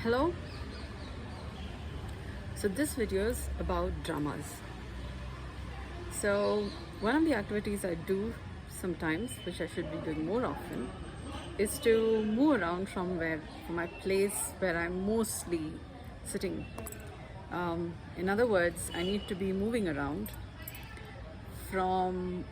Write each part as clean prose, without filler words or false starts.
Hello. So this video is about dramas. So one of the activities I do sometimes, which I should be doing more often, is to move around from my place where I'm mostly sitting. In other words, I need to be moving around from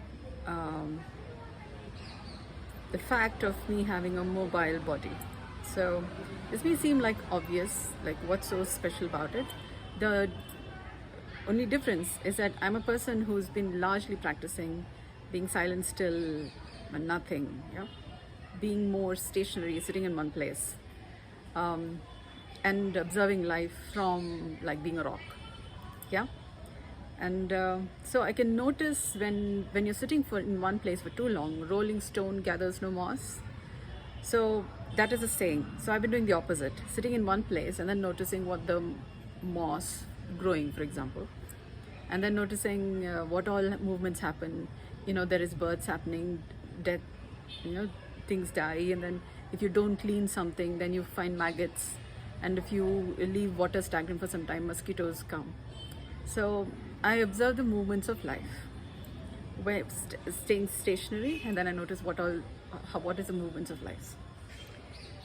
the fact of me having a mobile body. So this may seem like obvious, like what's so special about it. The only difference is that I'm a person who's been largely practicing being silent, still, and nothing, yeah? Being more stationary, sitting in one place, and observing life from like being a rock, yeah? And so I can notice when you're sitting in one place for too long, rolling stone gathers no moss. So that is a saying. So I've been doing the opposite, sitting in one place and then noticing what the moss growing, for example, and then noticing what all movements happen. There is births happening, death, things die, and then if you don't clean something, then you find maggots, and if you leave water stagnant for some time, mosquitoes come. So I observe the movements of life, where staying stationary, and then I notice what is the movements of life.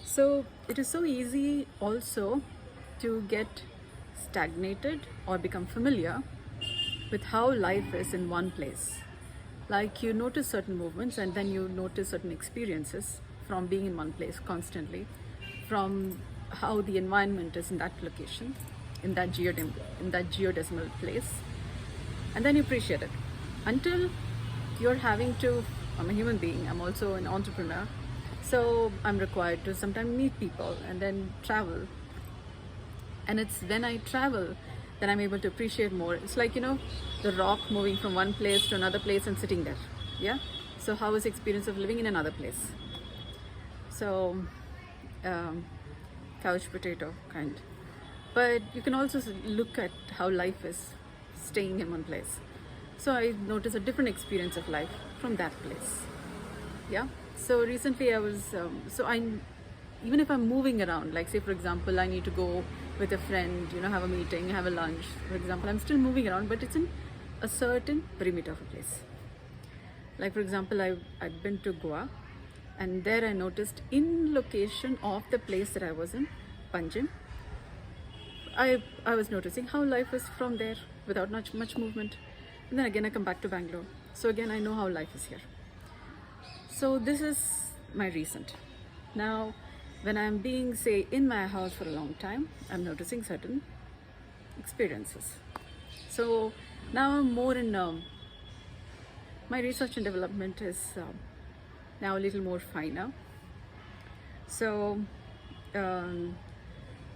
So it is so easy also to get stagnated or become familiar with how life is in one place. Like you notice certain movements and then you notice certain experiences from being in one place constantly, from how the environment is in that location, in that geodesimal place, and then you appreciate it until you're having to. I'm a human being, I'm also an entrepreneur, so I'm required to sometimes meet people and then travel. And it's when I travel that I'm able to appreciate more. It's like, the rock moving from one place to another place and sitting there. Yeah? So how is the experience of living in another place? So, couch potato kind. But you can also look at how life is staying in one place. So I noticed a different experience of life from that place. Yeah. So recently I was, even if I'm moving around, like say for example, I need to go with a friend, have a meeting, have a lunch, for example, I'm still moving around, but it's in a certain perimeter of a place. Like for example, I'd been to Goa, and there I noticed in location of the place that I was in, Panjim, I was noticing how life is from there without much movement. And then again I come back to Bangalore. So again I know how life is here. So this is my recent. Now when I'm being, say, in my house for a long time, I'm noticing certain experiences. So now I'm more in, my research and development is now a little more finer. So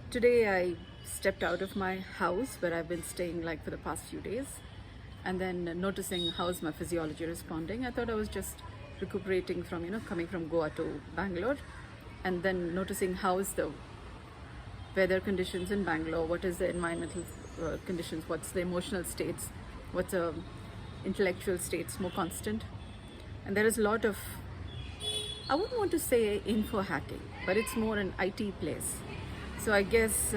today I stepped out of my house where I've been staying like for the past few days, and then noticing how's my physiology responding. I thought I was just recuperating from, coming from Goa to Bangalore, and then noticing how's the weather conditions in Bangalore, what is the environmental conditions, what's the emotional states, what's the intellectual states more constant. And there is a lot of, I wouldn't want to say info hacking, but it's more an IT place. So I guess,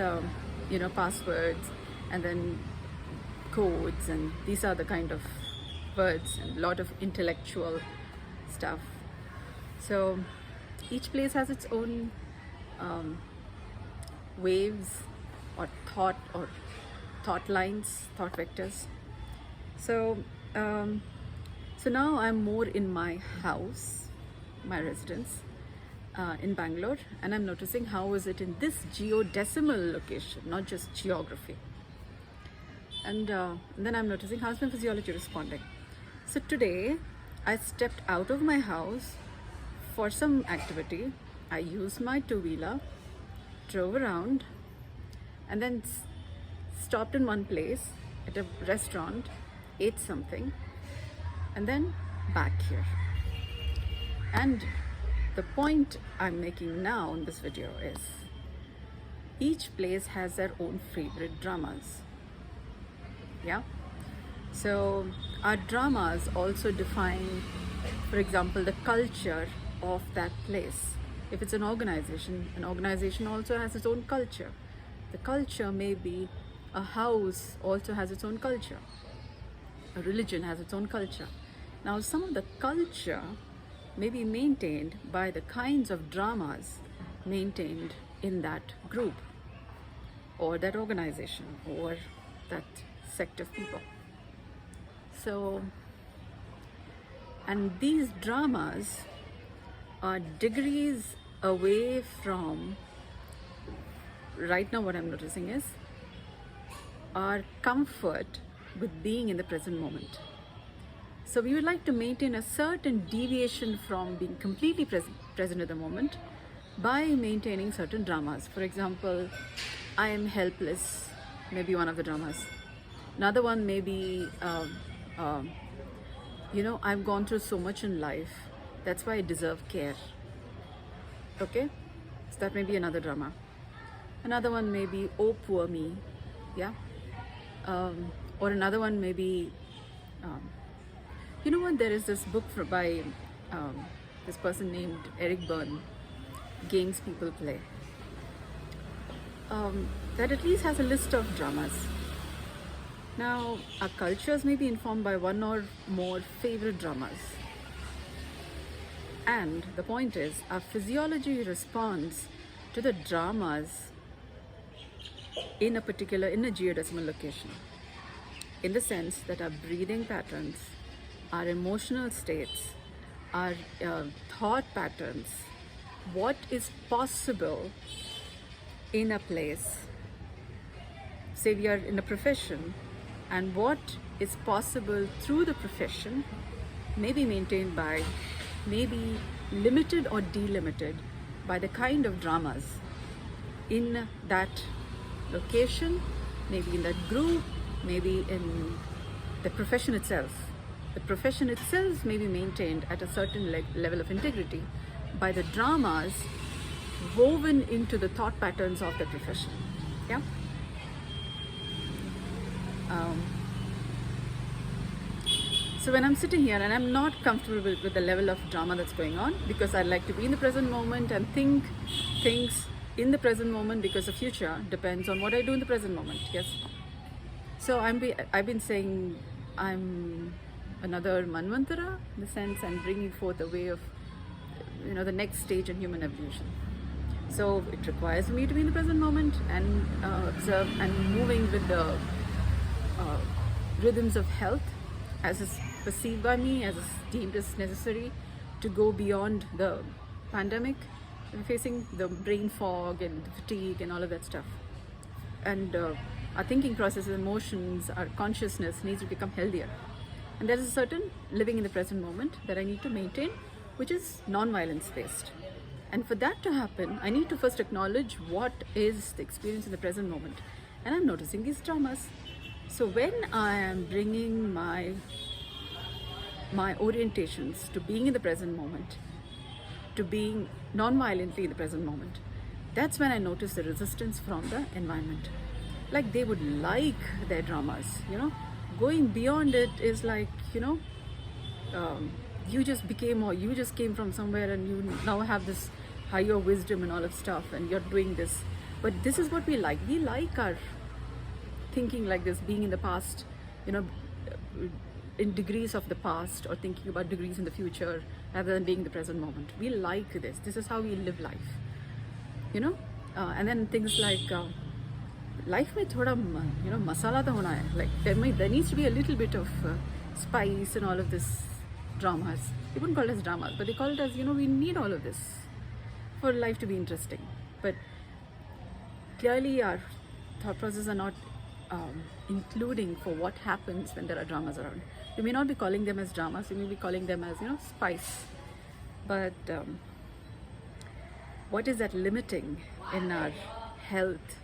passwords and then codes, and these are the kind of words, and a lot of intellectual stuff. So each place has its own waves or thought lines, thought vectors. So now I'm more in my house, my residence in Bangalore, and I'm noticing how is it in this geodesimal location, not just geography. And then I'm noticing how's my physiology responding. So today I stepped out of my house for some activity. I used my two-wheeler, drove around, and then stopped in one place at a restaurant, ate something, and then back here. And the point I'm making now in this video is each place has their own favorite dramas. Yeah? So our dramas also define, for example, the culture of that place. If it's an organization also has its own culture. The culture may be a house also has its own culture. A religion has its own culture. Now, some of the culture may be maintained by the kinds of dramas maintained in that group or that organization or that sect of people. So, and these dramas are degrees away from, right now what I'm noticing is, our comfort with being in the present moment. So we would like to maintain a certain deviation from being completely present at the moment by maintaining certain dramas. For example, I am helpless, maybe one of the dramas. Another one may be, I've gone through so much in life, that's why I deserve care. Okay? So that may be another drama. Another one may be, oh, poor me. Yeah? Or another one may be, there is this book by this person named Eric Berne, Games People Play, that at least has a list of dramas. Now, our cultures may be informed by one or more favorite dramas. And the point is, our physiology responds to the dramas in a geodesimal location. In the sense that our breathing patterns, our emotional states, our thought patterns, what is possible in a place. Say we are in a profession, and what is possible through the profession may be maintained by, may be limited or delimited by the kind of dramas in that location, maybe in that group, maybe in the profession itself. The profession itself may be maintained at a certain level of integrity by the dramas woven into the thought patterns of the profession. Yeah. So when I'm sitting here and I'm not comfortable with the level of drama that's going on, because I like to be in the present moment and think things in the present moment, because the future depends on what I do in the present moment. Yes. So I've been saying I'm another Manvantara, in the sense I'm bringing forth a way of, the next stage in human evolution. So it requires me to be in the present moment and observe and moving with the rhythms of health as is perceived by me, as is deemed as necessary to go beyond the pandemic, facing the brain fog and the fatigue and all of that stuff. And our thinking processes, emotions, our consciousness needs to become healthier. And there is a certain living in the present moment that I need to maintain, which is non-violence based. And for that to happen, I need to first acknowledge what is the experience in the present moment. And I'm noticing these dramas. So when I am bringing my orientations to being in the present moment, to being non-violently in the present moment, that's when I notice the resistance from the environment. Like they would like their dramas, Going beyond it is like, you just became, or you just came from somewhere and you now have this higher wisdom and all of stuff and you're doing this. But this is what we like. We like our thinking like this, being in the past, in degrees of the past, or thinking about degrees in the future rather than being in the present moment. We like this. This is how we live life, and then things like life mein thoda, masala to hona hai. Like there needs to be a little bit of spice and all of this dramas. They wouldn't call it as dramas, but they call it as, we need all of this for life to be interesting. But clearly our thought processes are not including for what happens when there are dramas around. You may not be calling them as dramas, you may be calling them as, spice. But what is that limiting in our health,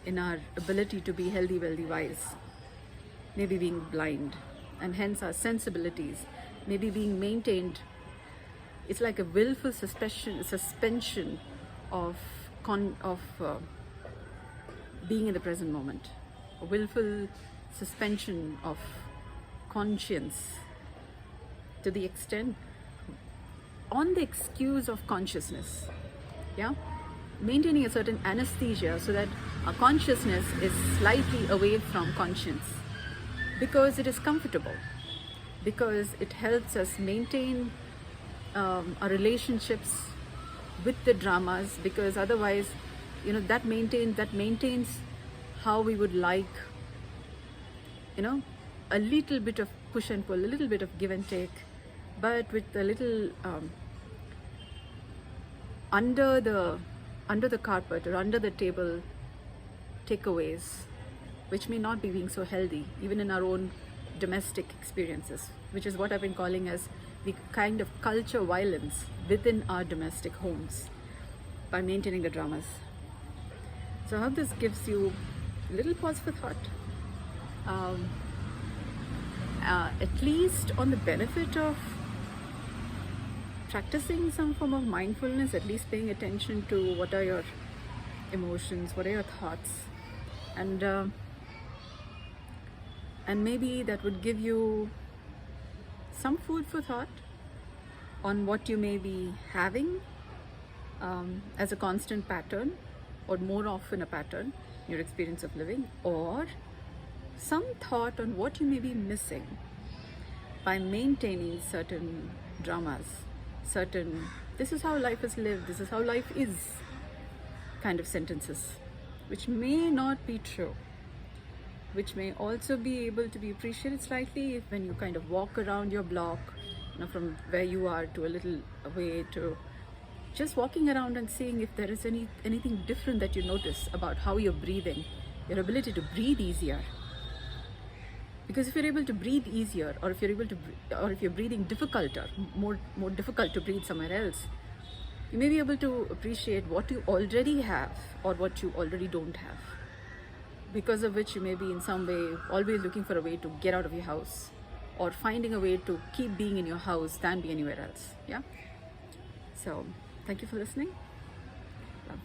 in our ability to be healthy, wealthy, wise? Maybe being blind, and hence our sensibilities maybe being maintained. It's like a willful suspension of being in the present moment, a willful suspension of conscience, to the extent, on the excuse of consciousness. Yeah, maintaining a certain anesthesia so that our consciousness is slightly away from conscience, because it is comfortable, because it helps us maintain our relationships with the dramas, because otherwise, that maintains how we would like, a little bit of push and pull, a little bit of give and take, but with a little under the carpet or under the table takeaways, which may not be being so healthy, even in our own domestic experiences, which is what I've been calling as the kind of culture violence within our domestic homes by maintaining the dramas. So I hope this gives you a little pause for thought, at least on the benefit of practicing some form of mindfulness, at least paying attention to what are your emotions, what are your thoughts, and maybe that would give you some food for thought on what you may be having as a constant pattern, or more often a pattern in your experience of living, or some thought on what you may be missing by maintaining certain dramas, certain "this is how life is lived, this is how life is" kind of sentences, which may not be true, which may also be able to be appreciated slightly when you kind of walk around your block, from where you are to a little away, to just walking around and seeing if there is anything different that you notice about how you're breathing, your ability to breathe easier. Because if you're able to breathe easier, or if you're breathing difficulter, more difficult to breathe somewhere else, you may be able to appreciate what you already have or what you already don't have, because of which you may be in some way always looking for a way to get out of your house, or finding a way to keep being in your house than be anywhere else. Yeah. So thank you for listening. Love.